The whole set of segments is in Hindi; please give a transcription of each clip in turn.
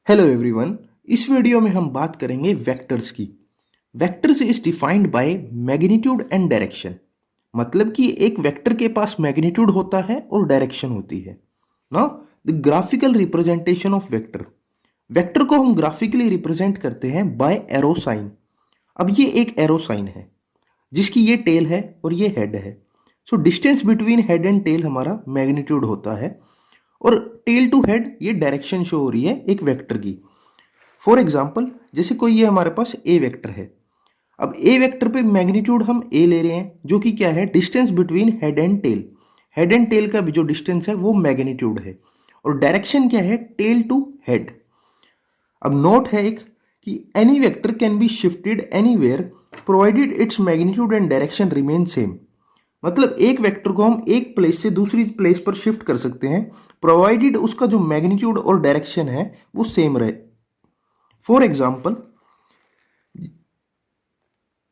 Hello everyone. इस वीडियो में हम बात करेंगे वेक्टर्स की। Vectors is defined by magnitude and direction. मतलब कि एक वेक्टर के पास मैग्नीट्यूड होता है और डायरेक्शन होती है। Now the graphical representation of vector. Vector को हम ग्राफिकली रिप्रेजेंट करते हैं बाय एरो साइन। अब ये एक एरो साइन है जिसकी ये टेल है और ये हेड है। So distance between head and tail हमारा मैग्नीट्यूड होता है और टेल टू हेड ये डायरेक्शन शो हो रही है एक वेक्टर की। फॉर एग्जाम्पल जैसे कोई ये हमारे पास ए वेक्टर है। अब ए वेक्टर पे मैग्नीट्यूड हम ए ले रहे हैं जो कि क्या है, distance between head and tail. Head and tail का जो डिस्टेंस है वो मैग्नीट्यूड है और डायरेक्शन क्या है, टेल टू हेड। अब नोट है एक कि any vector can be shifted anywhere provided its magnitude and direction remain same. मतलब एक वेक्टर को हम एक प्लेस से दूसरी प्लेस पर शिफ्ट कर सकते हैं प्रोवाइडेड उसका जो मैग्नीट्यूड और डायरेक्शन है वो सेम रहे। फॉर एग्जाम्पल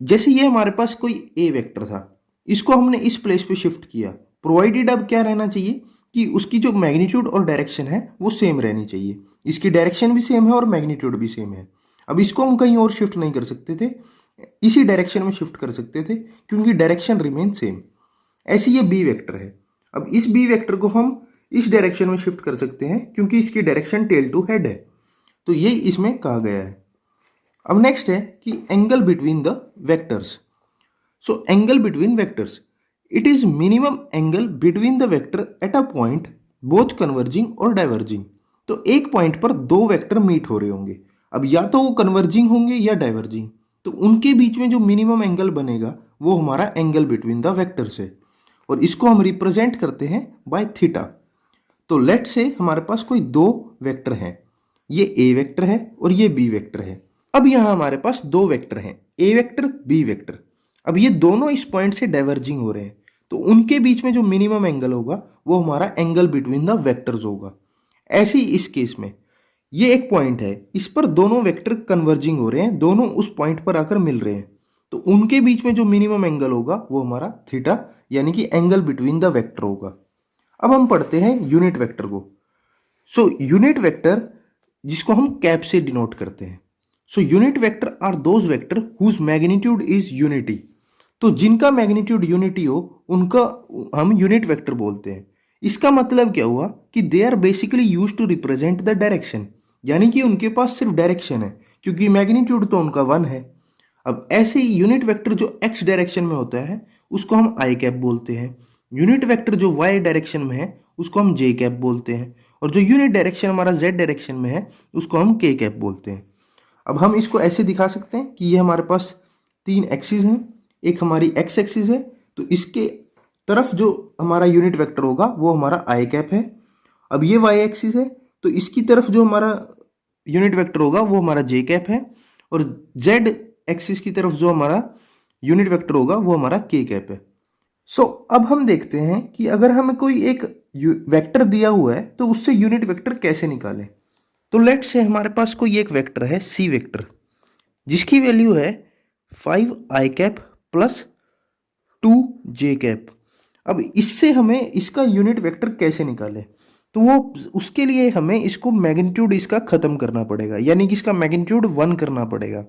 जैसे ये हमारे पास कोई ए वेक्टर था, इसको हमने इस प्लेस पे शिफ्ट किया, प्रोवाइडेड अब क्या रहना चाहिए कि उसकी जो मैग्नीट्यूड और डायरेक्शन है वो सेम रहनी चाहिए। इसकी डायरेक्शन भी सेम है और मैग्नीट्यूड भी सेम है। अब इसको हम कहीं और शिफ्ट नहीं कर सकते थे, इसी डायरेक्शन में शिफ्ट कर सकते थे क्योंकि डायरेक्शन रिमेन सेम। ऐसे ये बी वेक्टर है। अब इस बी वेक्टर को हम इस डायरेक्शन में शिफ्ट कर सकते हैं क्योंकि इसकी डायरेक्शन टेल टू हेड है। तो ये इसमें कहा गया है। अब नेक्स्ट है कि angle between the vectors. So angle between vectors, it is minimum angle between the vector at a point both converging और डाइवर्जिंग। तो एक पॉइंट पर दो वेक्टर मीट हो रहे होंगे, अब या तो वो कन्वर्जिंग होंगे या डाइवर्जिंग, तो उनके बीच में जो मिनिमम एंगल बनेगा वो हमारा एंगल बिटवीन द वेक्टर्स है और इसको हम रिप्रेजेंट करते हैं बाय थीटा। तो लेट से हमारे पास कोई दो वेक्टर हैं, ये ए वेक्टर है और ये बी वेक्टर है। अब यहां हमारे पास दो वेक्टर हैं, ए वेक्टर बी वेक्टर। अब ये दोनों इस पॉइंट से डाइवर्जिंग हो रहे हैं, तो उनके बीच में जो मिनिमम एंगल होगा वो हमारा एंगल बिटवीन द वेक्टर्स होगा। ऐसे ही इस केस में ये एक पॉइंट है, इस पर दोनों वेक्टर कन्वर्जिंग हो रहे हैं, दोनों उस पॉइंट पर आकर मिल रहे हैं, तो उनके बीच में जो मिनिमम एंगल होगा वो हमारा थीटा यानी कि एंगल बिटवीन द वेक्टर होगा। अब हम पढ़ते हैं यूनिट वेक्टर को। सो यूनिट वेक्टर जिसको हम कैप से डिनोट करते हैं। So unit vector are those vector whose magnitude is unity. तो जिनका मैग्नीट्यूड यूनिटी हो उनका हम यूनिट वेक्टर बोलते हैं। इसका मतलब क्या हुआ कि they are basically use to represent the direction, यानी कि उनके पास सिर्फ डायरेक्शन है क्योंकि मैग्नीट्यूड तो उनका 1 है। अब ऐसे ही यूनिट वेक्टर जो एक्स डायरेक्शन में होता है उसको हम आई कैप बोलते हैं। यूनिट वेक्टर जो वाई डायरेक्शन में है उसको हम जे कैप बोलते हैं और जो यूनिट डायरेक्शन हमारा जेड डायरेक्शन में है उसको हम के कैप बोलते हैं। अब हम इसको ऐसे दिखा सकते हैं कि ये हमारे पास तीन एक्सिस हैं, एक हमारी एक्स एक्सिस है, तो इसके तरफ जो हमारा यूनिट वेक्टर होगा वो हमारा आई कैप है। अब ये वाई एक्सिस है तो इसकी तरफ जो हमारा यूनिट वेक्टर होगा वो हमारा जे कैप है और जेड एक्सिस की तरफ जो हमारा यूनिट वेक्टर होगा वो हमारा के कैप है। सो अब हम देखते हैं कि अगर हमें कोई एक वेक्टर दिया हुआ है तो उससे यूनिट वेक्टर कैसे निकालें। तो लेट से हमारे पास कोई एक वेक्टर है सी वेक्टर जिसकी वैल्यू है 5 I cap plus 2 J cap. अब इससे हमें इसका यूनिट वेक्टर कैसे निकालें, तो वो उसके लिए हमें इसको मैग्नीट्यूड इसका ख़त्म करना पड़ेगा, यानी कि इसका मैग्नीट्यूड 1 करना पड़ेगा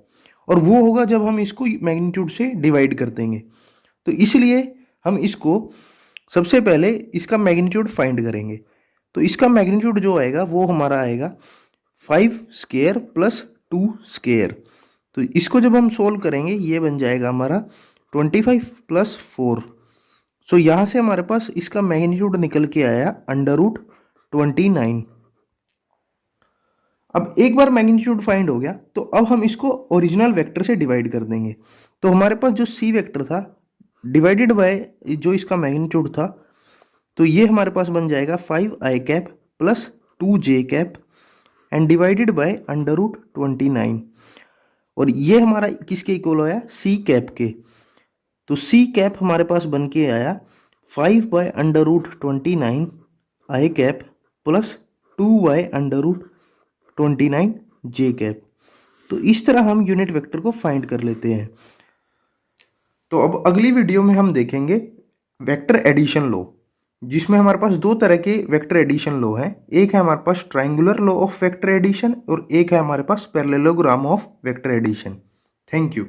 और वो होगा जब हम इसको मैग्नीट्यूड से डिवाइड कर देंगे। तो इसलिए हम इसको सबसे पहले इसका मैग्नीट्यूड फाइंड करेंगे। तो इसका मैग्नीट्यूड जो आएगा वो हमारा आएगा 5 स्क्वायर प्लस 2 स्क्वायर। तो इसको जब हम सोल्व करेंगे ये बन जाएगा हमारा 25 प्लस 4। सो यहाँ से हमारे पास इसका मैग्नीट्यूड निकल के आया √29। अब एक बार मैग्नीट्यूड फाइंड हो गया तो अब हम इसको ओरिजिनल वेक्टर से डिवाइड कर देंगे। तो हमारे पास जो सी वेक्टर था डिवाइडेड बाय जो इसका मैग्नीट्यूड था, तो ये हमारे पास बन जाएगा 5 I cap plus 2 J cap and divided by √29। और ये हमारा किसके इक्वल आया, सी कैप के। तो सी कैप हमारे पास बन के आया 5 बाय √29 आई कैप प्लस 2 बाय √29 जे कैप। तो इस तरह हम यूनिट वेक्टर को फाइंड कर लेते हैं। तो अब अगली वीडियो में हम देखेंगे वेक्टर एडिशन लॉ, जिसमें हमारे पास दो तरह के वेक्टर एडिशन लॉ हैं। एक है हमारे पास triangular law of vector addition और एक है हमारे पास parallelogram of vector addition. Thank you.